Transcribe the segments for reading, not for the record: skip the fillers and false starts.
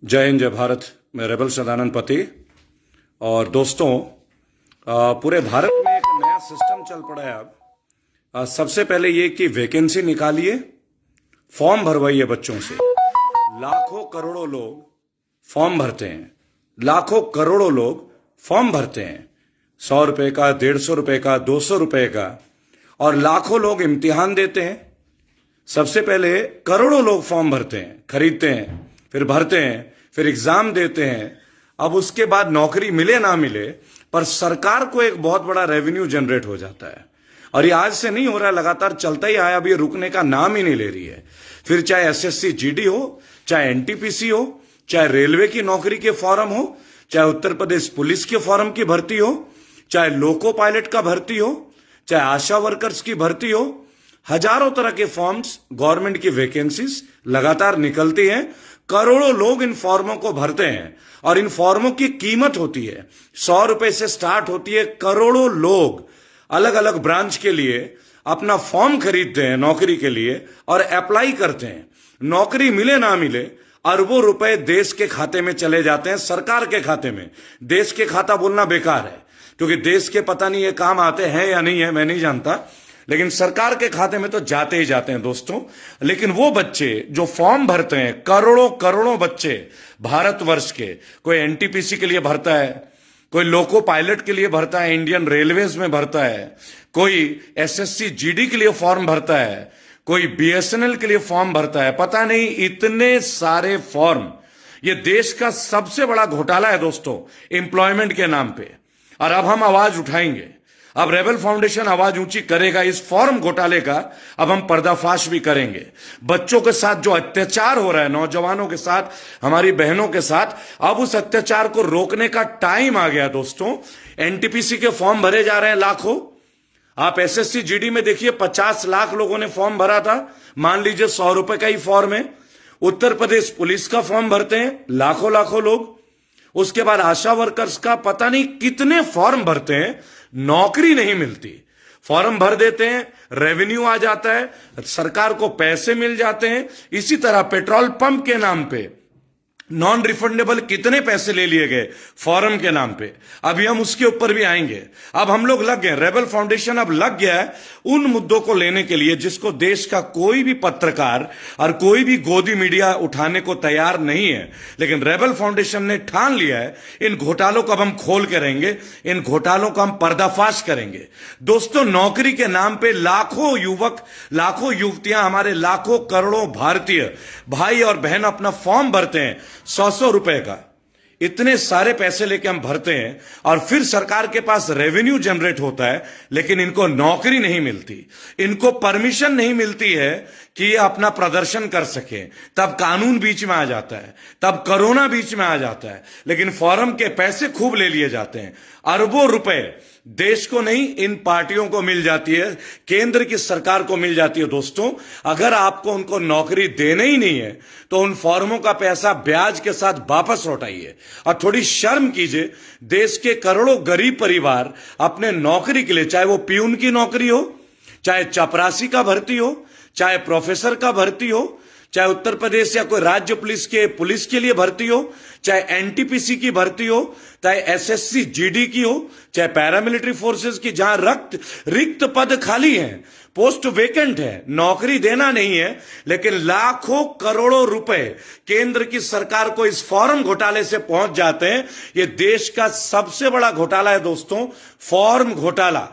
जय हिंद, जय भारत। मैं रेबल सदानंद पति। और दोस्तों, पूरे भारत में एक नया सिस्टम चल पड़ा है अब। सबसे पहले ये कि वैकेंसी निकालिए, फॉर्म भरवाइए बच्चों से। लाखों करोड़ों लोग फॉर्म भरते हैं, लाखों करोड़ों लोग फॉर्म भरते हैं, 100 रुपए का, 150 रुपए का, 200 रुपए का, और लाखों लोग इम्तिहान देते हैं। सबसे पहले करोड़ों लोग फॉर्म भरते हैं, खरीदते हैं, फिर भरते हैं, फिर एग्जाम देते हैं। अब उसके बाद नौकरी मिले ना मिले, पर सरकार को एक बहुत बड़ा रेवेन्यू जनरेट हो जाता है। और ये आज से नहीं हो रहा है, लगातार चलता ही आया, अब ये रुकने का नाम ही नहीं ले रही है। फिर चाहे एसएससी जीडी हो, चाहे एनटीपीसी हो, चाहे रेलवे की नौकरी के फॉर्म हो, चाहे उत्तर प्रदेश पुलिस के फॉर्म की भर्ती हो, चाहे लोको पायलट का भर्ती हो, चाहे आशा वर्कर्स की भर्ती हो, हजारों तरह के फॉर्म्स, गवर्नमेंट की वैकेंसीज लगातार निकलती हैं। करोड़ों लोग इन फॉर्मों को भरते हैं और इन फॉर्मों की कीमत होती है 100 रुपए से स्टार्ट होती है। करोड़ों लोग अलग अलग ब्रांच के लिए अपना फॉर्म खरीदते हैं नौकरी के लिए और अप्लाई करते हैं। नौकरी मिले ना मिले, अरबों रुपए देश के खाते में चले जाते हैं, सरकार के खाते में। देश के खाता बोलना बेकार है, क्योंकि देश के पता नहीं ये काम आते हैं या नहीं है, मैं नहीं जानता, लेकिन सरकार के खाते में तो जाते ही जाते हैं दोस्तों। लेकिन वो बच्चे जो फॉर्म भरते हैं, करोड़ों करोड़ों बच्चे भारतवर्ष के, कोई एनटीपीसी के लिए भरता है, कोई लोको पायलट के लिए भरता है, इंडियन रेलवेज में भरता है, कोई एसएससी जीडी के लिए फॉर्म भरता है, कोई बीएसएनएल के लिए फॉर्म भरता है। पता नहीं इतने सारे फॉर्म। ये देश का सबसे बड़ा घोटाला है दोस्तों, एम्प्लॉयमेंट के नाम पे। और अब हम आवाज उठाएंगे, अब रेबल फाउंडेशन आवाज ऊंची करेगा इस फॉर्म घोटाले का। अब हम पर्दाफाश भी करेंगे। बच्चों के साथ जो अत्याचार हो रहा है, नौजवानों के साथ, हमारी बहनों के साथ, अब उस अत्याचार को रोकने का टाइम आ गया दोस्तों। एनटीपीसी के फॉर्म भरे जा रहे हैं लाखों। आप एसएससी जीडी में देखिए, 50 लाख लोगों ने फॉर्म भरा था। मान लीजिए 100 रुपए का ही फॉर्म है। उत्तर प्रदेश पुलिस का फॉर्म भरते हैं लाखों लाखों लोग। उसके बाद आशा वर्कर्स का पता नहीं कितने फॉर्म भरते हैं, नौकरी नहीं मिलती। फॉर्म भर देते हैं, रेवेन्यू आ जाता है, सरकार को पैसे मिल जाते हैं। इसी तरह पेट्रोल पंप के नाम पे नॉन रिफंडेबल कितने पैसे ले लिए गए फॉर्म के नाम पे। अभी हम उसके ऊपर भी आएंगे। अब हम लोग लग गए, रेबल फाउंडेशन अब लग गया है उन मुद्दों को लेने के लिए जिसको देश का कोई भी पत्रकार और कोई भी गोदी मीडिया उठाने को तैयार नहीं है। लेकिन रेबल फाउंडेशन ने ठान लिया है, इन घोटालों को अब हम खोल के रहेंगे, इन घोटालों का हम पर्दाफाश करेंगे। दोस्तों, नौकरी के नाम पे लाखों युवक, लाखों युवतियां, हमारे लाखों करोड़ों भारतीय भाई और बहन अपना फॉर्म भरते हैं 100 रुपए का। इतने सारे पैसे लेके हम भरते हैं और फिर सरकार के पास रेवेन्यू जनरेट होता है, लेकिन इनको नौकरी नहीं मिलती, इनको परमिशन नहीं मिलती है कि ये अपना प्रदर्शन कर सके। तब कानून बीच में आ जाता है, तब कोरोना बीच में आ जाता है, लेकिन फॉर्म के पैसे खूब ले लिए जाते हैं। अरबों रुपए देश को नहीं, इन पार्टियों को मिल जाती है, केंद्र की सरकार को मिल जाती है। दोस्तों, अगर आपको उनको नौकरी देने ही नहीं है तो उन फॉर्मों का पैसा ब्याज के साथ वापस लौटाइए और थोड़ी शर्म कीजिए। देश के करोड़ों गरीब परिवार अपने नौकरी के लिए, चाहे वो पियून की नौकरी हो, चाहे चपरासी का भर्ती हो, चाहे प्रोफेसर का भर्ती हो, चाहे उत्तर प्रदेश या कोई राज्य पुलिस के लिए भर्ती हो, चाहे एनटीपीसी की भर्ती हो, चाहे एसएससी जीडी की हो, चाहे पैरामिलिट्री फोर्सेस की, जहां रिक्त पद खाली हैं, पोस्ट वेकेंट है, नौकरी देना नहीं है, लेकिन लाखों करोड़ों रुपए केंद्र की सरकार को इस फॉर्म घोटाले से पहुंच जाते हैं। यह देश का सबसे बड़ा घोटाला है दोस्तों, फॉर्म घोटाला।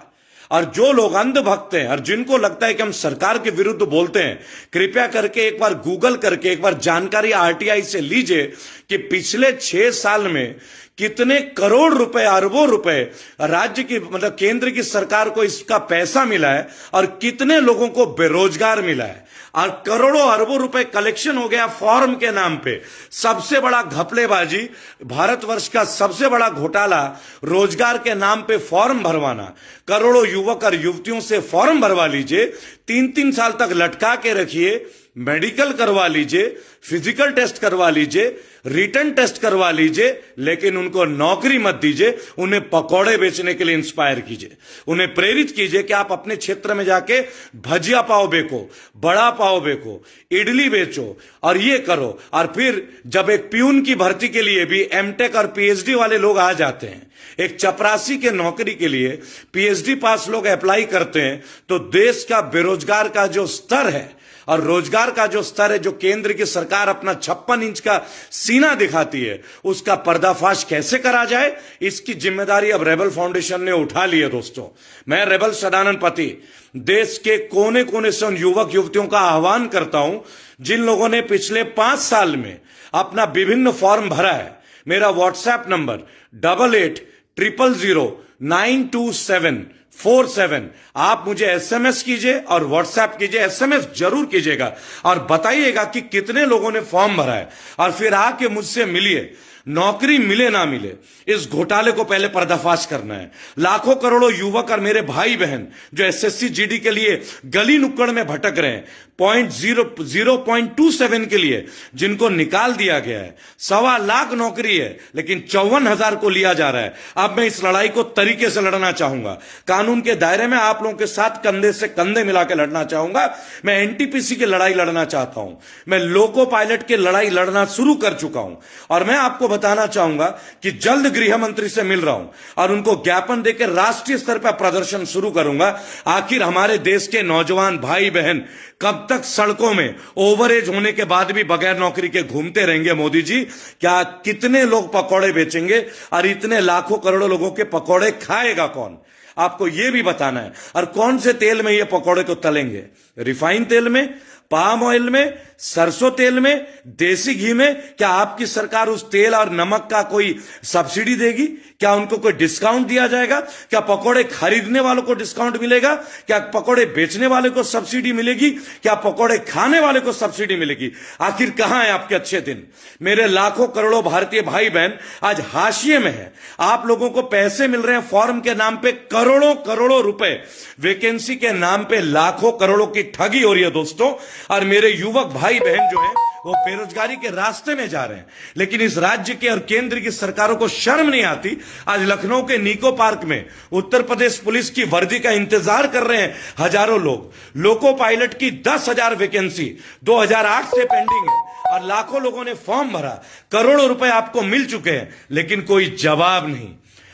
और जो लोग अंधभक्त हैं और जिनको लगता है कि हम सरकार के विरुद्ध बोलते हैं, कृपया करके एक बार गूगल करके एक बार जानकारी आरटीआई से लीजिए कि पिछले 6 साल में कितने करोड़ रुपए, अरबों रुपए राज्य की, मतलब केंद्र की सरकार को इसका पैसा मिला है और कितने लोगों को बेरोजगार मिला है। और करोड़ों अरबों रुपए कलेक्शन हो गया फॉर्म के नाम पे। सबसे बड़ा घपलेबाजी, भारतवर्ष का सबसे बड़ा घोटाला, रोजगार के नाम पे फॉर्म भरवाना। करोड़ों युवक और युवतियों से फॉर्म भरवा लीजिए, 3-3 साल तक लटका के रखिए, मेडिकल करवा लीजिए, फिजिकल टेस्ट करवा लीजिए, रिटन टेस्ट करवा लीजिए, लेकिन उनको नौकरी मत दीजिए। उन्हें पकौड़े बेचने के लिए इंस्पायर कीजिए, उन्हें प्रेरित कीजिए कि आप अपने क्षेत्र में जाके भजिया पाव बेचो, बड़ा पाव बेचो, इडली बेचो और ये करो। और फिर जब एक प्यून की भर्ती के लिए भी एमटेक और पीएचडी वाले लोग आ जाते हैं, एक चपरासी के नौकरी के लिए पीएचडी पास लोग अप्लाई करते हैं, तो देश का बेरोजगार का जो स्तर है और रोजगार का जो स्तर है, जो केंद्र की सरकार अपना 56 इंच का सीना दिखाती है, उसका पर्दाफाश कैसे करा जाए, इसकी जिम्मेदारी अब रेबल फाउंडेशन ने उठा ली है। दोस्तों, मैं रेबल सदानंद पति देश के कोने कोने से उन युवक युवतियों का आह्वान करता हूं जिन लोगों ने पिछले 5 साल में अपना विभिन्न फॉर्म भरा है। मेरा व्हाट्सएप नंबर 8800092747। आप मुझे एसएमएस कीजिए और व्हाट्सएप कीजिए। एसएमएस जरूर कीजिएगा और बताइएगा कि कितने लोगों ने फॉर्म भरा है, और फिर आके मुझसे मिलिए। नौकरी मिले ना मिले, इस घोटाले को पहले पर्दाफाश करना है। लाखों करोड़ों युवक और मेरे भाई बहन जो एसएससी जीडी के लिए गली नुक्कड़ में भटक रहे हैं, 0.27 के लिए जिनको निकाल दिया गया है, 1.25 लाख नौकरी है लेकिन 54,000 को लिया जा रहा है। अब मैं इस लड़ाई को तरीके से लड़ना चाहूंगा, कानून के दायरे में आप लोगों के साथ कंधे से कंधे मिलाकर लड़ना चाहूंगा। मैं एनटीपीसी की लड़ाई लड़ना चाहता हूं, मैं लोको पायलट की लड़ाई लड़ना शुरू कर चुका हूं, और मैं आपको बताना चाहूंगा कि जल्द गृह मंत्री से मिल रहा हूं और उनको ज्ञापन देकर राष्ट्रीय स्तर पर प्रदर्शन शुरू करूंगा। आखिर हमारे देश के नौजवान भाई बहन कब तक सड़कों में ओवरएज होने के बाद भी बगैर नौकरी के घूमते रहेंगे? मोदी जी, क्या कितने लोग पकौड़े बेचेंगे और इतने लाखों करोड़ों लोगों के पकौड़े खाएगा कौन? आपको यह भी बताना है। और कौन से तेल में ये पकौड़े को तलेंगे? रिफाइन तेल में, पाम ऑयल में, सरसों तेल में, देसी घी में? क्या आपकी सरकार उस तेल और नमक का कोई सब्सिडी देगी? क्या उनको कोई डिस्काउंट दिया जाएगा? क्या पकौड़े खरीदने वालों को डिस्काउंट मिलेगा? क्या पकौड़े बेचने वाले को सब्सिडी मिलेगी? क्या पकौड़े खाने वाले को सब्सिडी मिलेगी? आखिर कहां है आपके अच्छे दिन? मेरे लाखों करोड़ों भारतीय भाई बहन आज हाशिए में है। आप लोगों को पैसे मिल रहे हैं फॉर्म के नाम पे, करोड़ों करोड़ों रुपए, वैकेंसी के नाम पे लाखों करोड़ों की ठगी हो रही है दोस्तों। और मेरे युवक भाई बहन जो है वो बेरोजगारी के रास्ते में जा रहे हैं। लेकिन इस राज्य के और केंद्र की सरकारों को शर्म नहीं आती। आज लखनऊ के निको पार्क में उत्तर प्रदेश पुलिस की वर्दी का इंतजार कर रहे हैं हजारों लोग। लोको पायलट की 10,000 वैकेंसी 2008 से पेंडिंग है और लाखों लोगों ने फॉर्म भरा, करोड़ों रुपए आपको मिल चुके हैं, लेकिन कोई जवाब नहीं।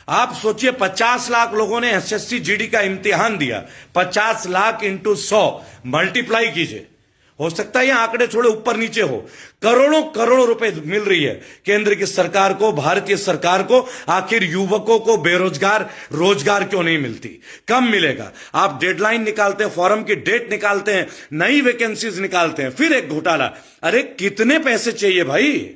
आप सोचिए, 50 लाख लोगों ने एसएससी जीडी का इम्तिहान दिया। 50 लाख इंटू 100 मल्टीप्लाई कीजिए, हो सकता है ये आंकड़े थोड़े ऊपर नीचे हो। करोड़ों करोड़ों रुपए मिल रही है केंद्र की सरकार को, भारतीय सरकार को। आखिर युवकों को बेरोजगार रोजगार क्यों नहीं मिलती? कब मिलेगा? आप डेडलाइन निकालते हैं, फॉर्म की डेट निकालते हैं, नई वैकेंसीज निकालते हैं, फिर एक घोटाला। अरे कितने पैसे चाहिए भाई?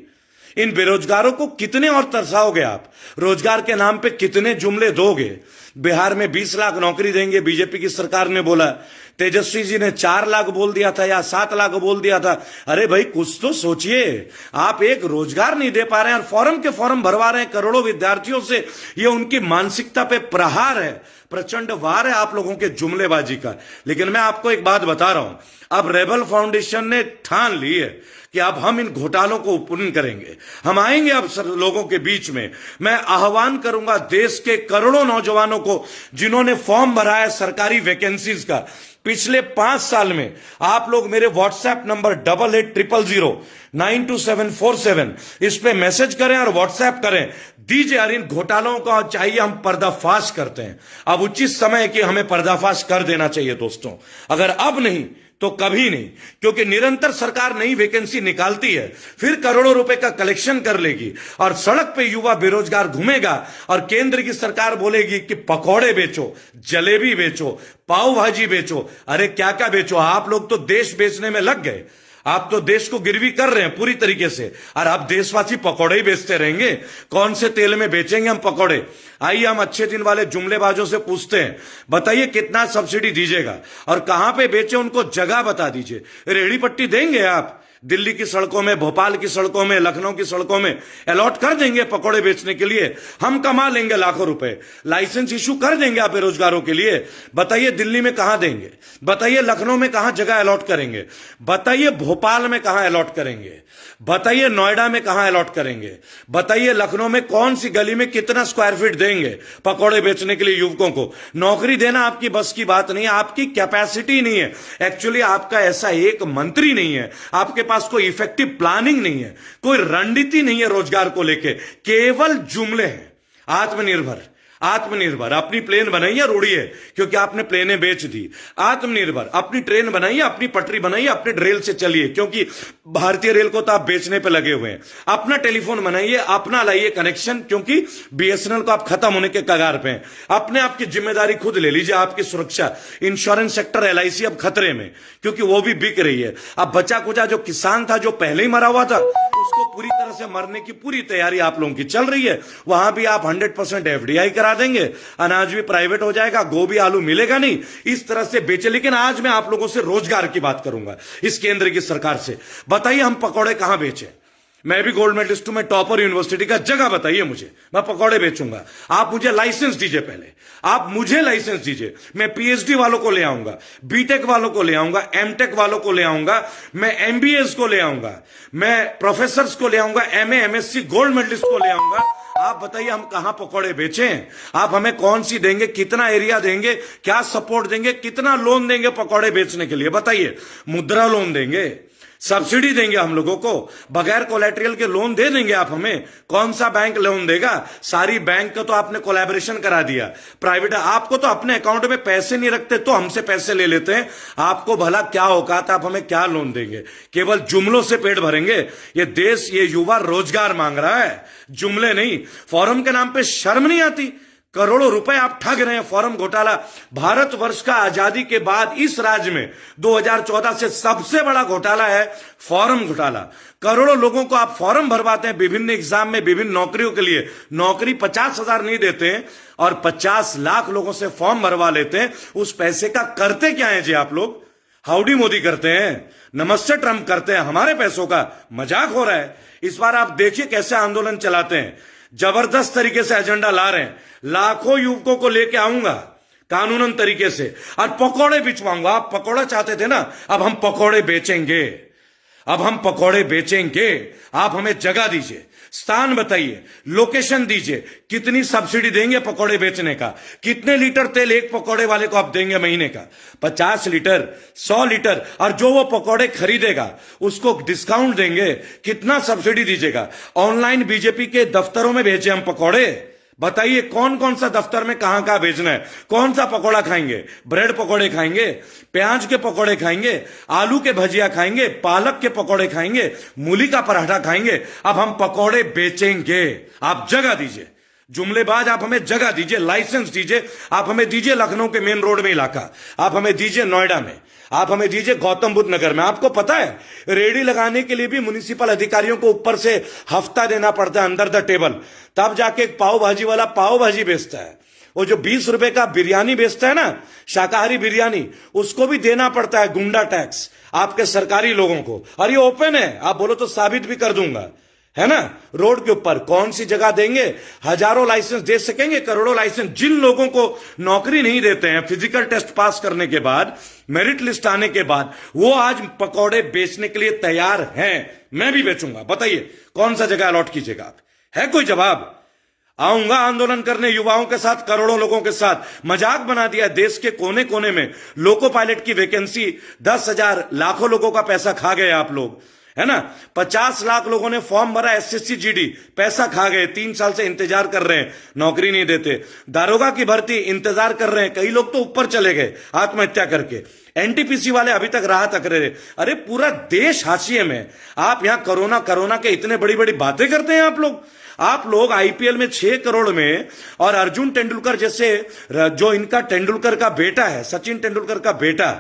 इन बेरोजगारों को कितने और तरसाओगे आप? रोजगार के नाम पे कितने जुमले दोगे? बिहार में 20 लाख नौकरी देंगे, बीजेपी की सरकार ने बोला। तेजस्वी जी ने 4 लाख बोल दिया था या 7 लाख बोल दिया था। अरे भाई कुछ तो सोचिए। आप एक रोजगार नहीं दे पा रहे हैं और फॉर्म के फॉर्म भरवा रहे हैं करोड़ों विद्यार्थियों से। ये उनकी मानसिकता पे प्रहार है, प्रचंड वार है आप लोगों के जुमलेबाजी का। लेकिन मैं आपको एक बात बता रहा हूं, अब रेबल फाउंडेशन ने ठान ली है कि अब हम इन घोटालों को पूर्ण करेंगे। हम आएंगे अब लोगों के बीच में। मैं आह्वान करूंगा देश के करोड़ों नौजवानों को जिन्होंने फॉर्म भरा है सरकारी वैकेंसीज का। पिछले 5 साल में आप लोग मेरे व्हाट्सएप नंबर 8800092747 इस पे मैसेज करें और व्हाट्सएप करें, दीजिए। और इन घोटालों का चाहिए हम पर्दाफाश करते हैं। अब उचित समय है कि हमें पर्दाफाश कर देना चाहिए दोस्तों। अगर अब नहीं तो कभी नहीं, क्योंकि निरंतर सरकार नई वैकेंसी निकालती है, फिर करोड़ों रुपए का कलेक्शन कर लेगी और सड़क पे युवा बेरोजगार घूमेगा और केंद्र की सरकार बोलेगी कि पकौड़े बेचो, जलेबी बेचो, पाव भाजी बेचो। अरे क्या क्या बेचो? आप लोग तो देश बेचने में लग गए। आप तो देश को गिरवी कर रहे हैं पूरी तरीके से, और आप देशवासी पकौड़े ही बेचते रहेंगे। कौन से तेल में बेचेंगे हम पकौड़े? आइए हम अच्छे दिन वाले जुमलेबाजों से पूछते हैं, बताइए कितना सब्सिडी दीजिएगा और कहां पे बेचे, उनको जगह बता दीजिए। रेहड़ी पट्टी देंगे आप? दिल्ली की सड़कों में, भोपाल की सड़कों में, लखनऊ की सड़कों में अलॉट कर देंगे पकौड़े बेचने के लिए, हम कमा लेंगे लाखों रुपए। लाइसेंस इशू कर देंगे आप बेरोजगारों के लिए। बताइए दिल्ली में कहां देंगे, बताइए लखनऊ में कहां जगह अलॉट करेंगे, बताइए भोपाल में कहां अलॉट करेंगे, बताइए नोएडा में कहां अलॉट करेंगे, बताइए लखनऊ में कौन सी गली में कितना स्क्वायर फीट देंगे पकौड़े बेचने के लिए युवकों को। नौकरी देना आपकी बस की बात नहीं है, आपकी कैपेसिटी नहीं है। एक्चुअली आपका ऐसा एक मंत्री नहीं है, आपके पास कोई इफेक्टिव प्लानिंग नहीं है, कोई रणनीति नहीं है रोजगार को लेके, केवल जुमले हैं। आत्मनिर्भर, आत्मनिर्भर, अपनी प्लेन बनाइए और उड़िए, क्योंकि आपने प्लेनें बेच दी। आत्मनिर्भर, अपनी ट्रेन बनाइए, अपनी पटरी बनाइए, अपने रेल से चलिए, क्योंकि भारतीय रेल को तो आप बेचने पे लगे हुए हैं। अपना टेलीफोन बनाइए, अपना लाइए कनेक्शन, क्योंकि बीएसएनएल को आप खत्म होने के कगार पे हैं। अपने आपकी जिम्मेदारी खुद ले लीजिए, आपकी सुरक्षा। इंश्योरेंस सेक्टर एलआईसी अब खतरे में, क्योंकि वो भी बिक रही है। अब बचा कुचा जो किसान था, जो पहले ही मरा हुआ था, उसको पूरी तरह से मरने की पूरी तैयारी आप लोगों की चल रही है। वहां भी आप 100% एफडीआई करा देंगे, अनाज भी प्राइवेट हो जाएगा, गोभी आलू मिलेगा नहीं, इस तरह से बेचे। लेकिन आज मैं आप लोगों से रोजगार की बात करूंगा इस केंद्र की सरकार से। बताइए हम पकौड़े कहां बेचें? मैं भी गोल्ड मेडलिस्ट हूं, मैं टॉपर यूनिवर्सिटी का, जगह बताइए मुझे, मैं पकौड़े बेचूंगा। आप मुझे लाइसेंस दीजिए, पहले आप मुझे लाइसेंस दीजिए। मैं पीएचडी वालों को ले आऊंगा, बीटेक वालों को ले आऊंगा, एमटेक वालों को ले आऊंगा, मैं एमबीएस को ले आऊंगा, मैं प्रोफेसर को ले आऊंगा, एमए एमएससी गोल्ड मेडलिस्ट को ले आऊंगा। आप बताइए हम कहां पकौड़े बेचें? आप हमें कौन सी देंगे, कितना एरिया देंगे, क्या सपोर्ट देंगे, कितना लोन देंगे पकौड़े बेचने के लिए? बताइए। मुद्रा लोन देंगे, सब्सिडी देंगे हम लोगों को, बगैर कोलैटरल के लोन दे देंगे आप हमें? कौन सा बैंक लोन देगा? सारी बैंक का तो आपने कोलैबोरेशन करा दिया, प्राइवेट। आपको तो अपने अकाउंट में पैसे नहीं रखते तो हमसे पैसे ले लेते हैं। आपको भला क्या औकात, आप हमें क्या लोन देंगे? केवल जुमलों से पेट भरेंगे? ये देश, ये युवा रोजगार मांग रहा है, जुमले नहीं। फॉरम के नाम पे शर्म नहीं आती? करोड़ों रुपए आप ठग रहे हैं, फॉर्म घोटाला। भारतवर्ष का आजादी के बाद इस राज्य में 2014 से सबसे बड़ा घोटाला है फॉर्म घोटाला। करोड़ों लोगों को आप फॉर्म भरवाते हैं विभिन्न एग्जाम में, विभिन्न नौकरियों के लिए। नौकरी 50,000 नहीं देते हैं और 50 लाख लोगों से फॉर्म भरवा लेते हैं। उस पैसे का करते क्या है जी आप लोग? हाउडी मोदी करते हैं, नमस्ते ट्रंप करते हैं, हमारे पैसों का मजाक हो रहा है। इस बार आप देखिए कैसे आंदोलन चलाते हैं, जबरदस्त तरीके से एजेंडा ला रहे हैं। लाखों युवकों को लेके आऊंगा कानूनन तरीके से और पकौड़े बिचवाऊंगा। आप पकौड़ा चाहते थे ना, अब हम पकौड़े बेचेंगे, अब हम पकौड़े बेचेंगे। आप हमें जगह दीजिए, स्थान बताइए, लोकेशन दीजिए, कितनी सब्सिडी देंगे पकौड़े बेचने का? कितने लीटर तेल एक पकौड़े वाले को आप देंगे महीने का? 50 लीटर, 100 लीटर। और जो वो पकौड़े खरीदेगा उसको डिस्काउंट देंगे। कितना सब्सिडी दीजिएगा? ऑनलाइन बीजेपी के दफ्तरों में भेजे हम पकौड़े। बताइए कौन कौन सा दफ्तर में कहां कहां भेजना है? कौन सा पकौड़ा खाएंगे? ब्रेड पकौड़े खाएंगे, प्याज के पकौड़े खाएंगे, आलू के भजिया खाएंगे, पालक के पकौड़े खाएंगे, मूली का पराठा खाएंगे। अब हम पकौड़े बेचेंगे, आप जगह दीजिए। जुमलेबाज, आप हमें जगह दीजिए, लाइसेंस दीजिए। आप हमें दीजिए लखनऊ के मेन रोड में इलाका, आप हमें दीजिए नोएडा में, आप हमें दीजिए गौतम बुद्ध नगर में। आपको पता है रेडी लगाने के लिए भी म्युनिसिपल अधिकारियों को ऊपर से हफ्ता देना पड़ता है अंडर द टेबल, तब जाके एक पाव भाजी वाला पाव भाजी बेचता है। वो जो 20 रुपए का बिरयानी बेचता है ना, शाकाहारी बिरयानी, उसको भी देना पड़ता है गुंडा टैक्स आपके सरकारी लोगों को। और ये ओपन है, आप बोलो तो साबित भी कर दूंगा, है ना? रोड के ऊपर कौन सी जगह देंगे? हजारों लाइसेंस दे सकेंगे, करोड़ों लाइसेंस। जिन लोगों को नौकरी नहीं देते हैं फिजिकल टेस्ट पास करने के बाद, मेरिट लिस्ट आने के बाद, वो आज पकौड़े बेचने के लिए तैयार हैं। मैं भी बेचूंगा। बताइए कौन सा जगह अलॉट कीजिएगा आप? है कोई जवाब? आऊंगा आंदोलन करने युवाओं के साथ, करोड़ों लोगों के साथ। मजाक बना दिया देश के कोने कोने में। लोको पायलट की वैकेंसी 10,000, लाखों लोगों का पैसा खा गए आप लोग, है ना? 50 लाख लोगों ने फॉर्म भरा एसएससी जीडी, पैसा खा गए। 3 साल से इंतजार कर रहे हैं, नौकरी नहीं देते। दारोगा की भर्ती इंतजार कर रहे हैं, कई लोग तो ऊपर चले गए आत्महत्या करके। एनटीपीसी वाले अभी तक राह तक रहे। अरे पूरा देश हाशिए में, आप यहां कोरोना कोरोना के इतने बड़ी बड़ी बातें करते हैं आप लोग आईपीएल में 6 करोड़ में, और अर्जुन तेंदुलकर जैसे, जो इनका तेंदुलकर का बेटा है, सचिन तेंदुलकर का बेटा,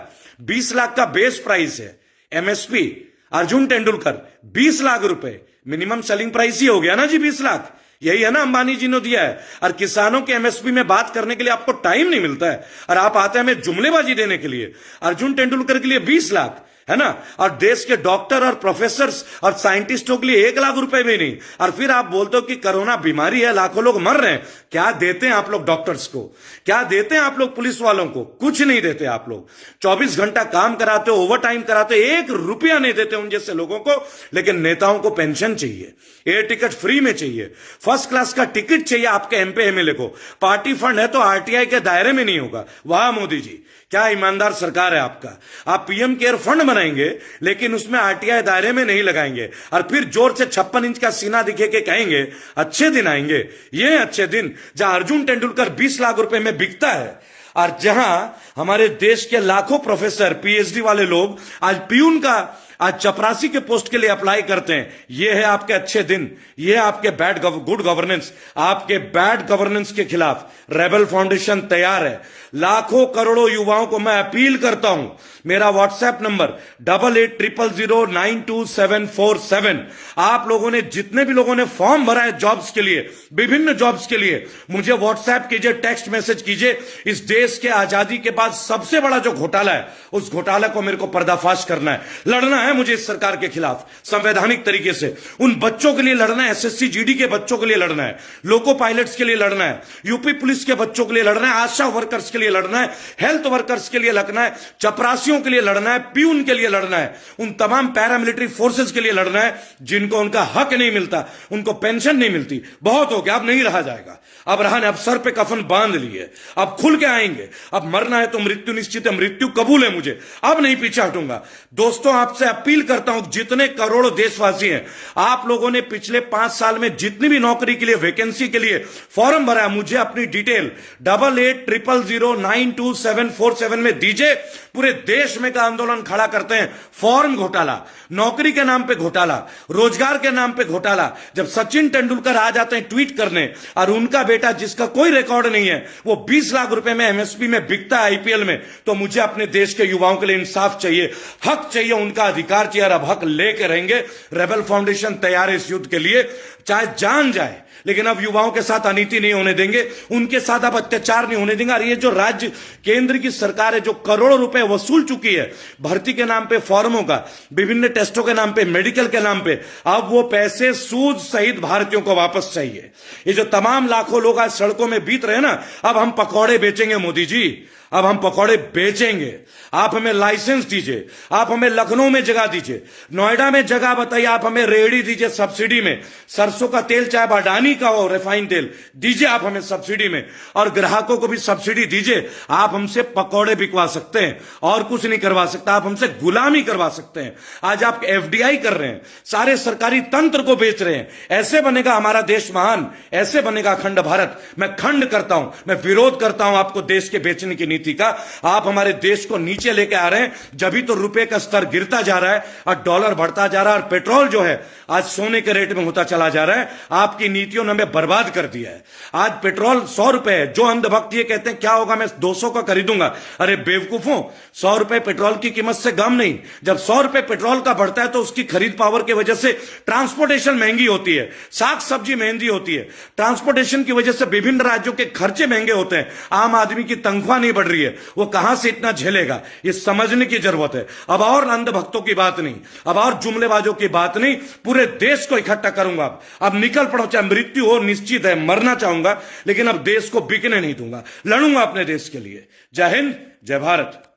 20 लाख का बेस प्राइस है एमएसपी। अर्जुन तेंदुलकर 20 लाख रुपए मिनिमम सेलिंग प्राइस ही हो गया ना जी, 20 लाख। यही है ना अंबानी जी ने दिया है। और किसानों के एमएसपी में बात करने के लिए आपको टाइम नहीं मिलता है, और आप आते हैं हमें जुमलेबाजी देने के लिए। अर्जुन तेंदुलकर के लिए 20 लाख, है ना। और देश के डॉक्टर और प्रोफेसर और साइंटिस्टों के लिए 1 लाख रुपए भी नहीं, और फिर आप बोलते हो कि कोरोना बीमारी है, लाखों लोग मर रहे हैं। क्या देते हैं आप लोग डॉक्टर्स को, क्या देते हैं आप लोग पुलिस वालों को? कुछ नहीं देते आप लोग। 24 घंटा काम कराते हो, ओवर टाइम कराते हो, 1 रुपया नहीं देते उन जैसे लोगों को। लेकिन नेताओं को पेंशन चाहिए, एयर टिकट फ्री में चाहिए, फर्स्ट क्लास का टिकट चाहिए आपके एमपी एमएलए को। पार्टी फंड है तो आरटीआई के दायरे में नहीं होगा। वाह मोदी जी, क्या ईमानदार सरकार है आपका। आप पीएम केयर फंड बनाएंगे लेकिन उसमें आरटीआई दायरे में नहीं लगाएंगे, और फिर जोर से 56 इंच का सीना दिखे के कहेंगे अच्छे दिन आएंगे। ये अच्छे दिन जहां अर्जुन तेंदुलकर 20 लाख रुपए में बिकता है, और जहां हमारे देश के लाखों प्रोफेसर पीएचडी वाले लोग आज प्यून का, आज चपरासी के पोस्ट के लिए अप्लाई करते हैं। ये है आपके अच्छे दिन, ये है आपके गुड गवर्नेंस। आपके बैड गवर्नेंस के खिलाफ रेबल फाउंडेशन तैयार है। लाखों करोड़ों युवाओं को मैं अपील करता हूं, मेरा व्हाट्सएप नंबर 8800092747। आप लोगों ने, जितने भी लोगों ने फॉर्म भरा है जॉब्स के लिए, विभिन्न जॉब्स के लिए, मुझे व्हाट्सएप कीजिए, टेक्स्ट मैसेज कीजिए। इस देश के आजादी के बाद सबसे बड़ा जो घोटाला है, उस घोटाला को मेरे को पर्दाफाश करना है, लड़ना है मुझे इस सरकार के खिलाफ संवैधानिक तरीके से। उन बच्चों के लिए लड़ना है, एसएससी जीडी के बच्चों के लिए लड़ना है, लोको पायलट्स के लिए लड़ना है, यूपी पुलिस के बच्चों के लिए लड़ना है, आशा वर्कर्स के लिए लड़ना है, हेल्थ वर्कर्स के लिए लड़ना है, चपरासियों के लिए लड़ना है, प्यून के लिए लड़ना है, उन तमाम पैरामिलिट्री फोर्सेस के लिए लड़ना है जिनको उनका हक नहीं मिलता, उनको पेंशन नहीं मिलती। बहुत हो गया, अब नहीं रहा जाएगा। अब रहा नहीं, अब सर पे कफन बांध लिए, अब खुल के आएंगे। अब मरना है तो मृत्यु निश्चित है, मृत्यु कबूल है मुझे, अब नहीं पीछे हटूंगा। दोस्तों, आपसे अपील करता हूं, जितने करोड़ों देशवासी हैं, आप लोगों ने पिछले 5 साल में जितनी भी नौकरी के लिए, वैकेंसी के लिए फॉर्म भरा है, मुझे अपनी डिटेल 8800092747 में दीजिए। पूरे देश में का आंदोलन खड़ा करते हैं। फॉर्म घोटाला, नौकरी के नाम पे घोटाला, रोजगार के नाम पे घोटाला। जब सचिन तेंदुलकर आ जाते हैं ट्वीट करने, और उनका बेटा जिसका कोई रिकॉर्ड नहीं है वो 20 लाख रुपए में एमएसपी में बिकता है आईपीएल में, तो मुझे अपने देश के युवाओं के लिए इंसाफ चाहिए, हक चाहिए, उनका अधिकार चाहिए, और अब हक लेके रहेंगे। रेबल फाउंडेशन तैयार है इस युद्ध के लिए, चाहे जान जाए, लेकिन अब युवाओं के साथ अनीति नहीं होने देंगे, उनके साथ अब अत्याचार नहीं होने देंगे। और ये जो राज्य केंद्र की सरकार है, जो करोड़ों रुपए वसूल चुकी है भर्ती के नाम पे, फॉर्मों का, विभिन्न टेस्टों के नाम पे, मेडिकल के नाम पे, अब वो पैसे सूद सहित भारतीयों को वापस चाहिए। ये जो तमाम लाखों लोग आज सड़कों में बीत रहे हैं ना, अब हम पकौड़े बेचेंगे मोदी जी, अब हम पकौड़े बेचेंगे। आप हमें लाइसेंस दीजिए, आप हमें लखनऊ में जगह दीजिए, नोएडा में जगह बताइए, आप हमें रेहड़ी दीजिए सब्सिडी में, सरसों का तेल चाहे अडानी का हो, रिफाइन तेल दीजिए आप हमें सब्सिडी में, और ग्राहकों को भी सब्सिडी दीजिए। आप हमसे पकौड़े बिकवा सकते हैं और कुछ नहीं करवा सकता, आप हमसे गुलामी करवा सकते हैं। आज आप एफडीआई कर रहे हैं, सारे सरकारी तंत्र को बेच रहे हैं। ऐसे बनेगा हमारा देश महान, ऐसे बनेगा अखंड भारत। मैं खंड करता हूं, मैं विरोध करता हूं आपको देश के बेचने की नीति का। आप हमारे देश को नीचे लेके आ रहे हैं, जब तो रुपए का स्तर गिरता जा रहा है और डॉलर बढ़ता जा रहा है, और पेट्रोल जो है आज सोने के रेट में होता चला जा रहा है। आपकी नीतियों ने हमें बर्बाद कर दिया है। आज पेट्रोल 100 रुपए है। जो अंधभक्त ये कहते हैं क्या होगा, मैं 200 का खरीदूंगा, अरे बेवकूफों, 100 रुपए पेट्रोल की कीमत से कम नहीं। जब 100 रुपए पेट्रोल का बढ़ता है तो उसकी खरीद पावर की वजह से ट्रांसपोर्टेशन महंगी होती है, साग सब्जी महंगी होती है, ट्रांसपोर्टेशन की वजह से विभिन्न राज्यों के खर्चे महंगे होते हैं, आम आदमी की तनख्वाह नहीं बढ़ रही है, वो कहां से इतना झेलेगा, ये समझने की जरूरत है। अब और अंधभक्तों की बात नहीं, अब और जुमलेबाजों की बात नहीं, पूरे देश को इकट्ठा करूंगा। अब निकल पड़ो, चाहे मृत्यु हो, निश्चित है मरना चाहूंगा, लेकिन अब देश को बिकने नहीं दूंगा, लड़ूंगा अपने देश के लिए। जय हिंद, जय भारत।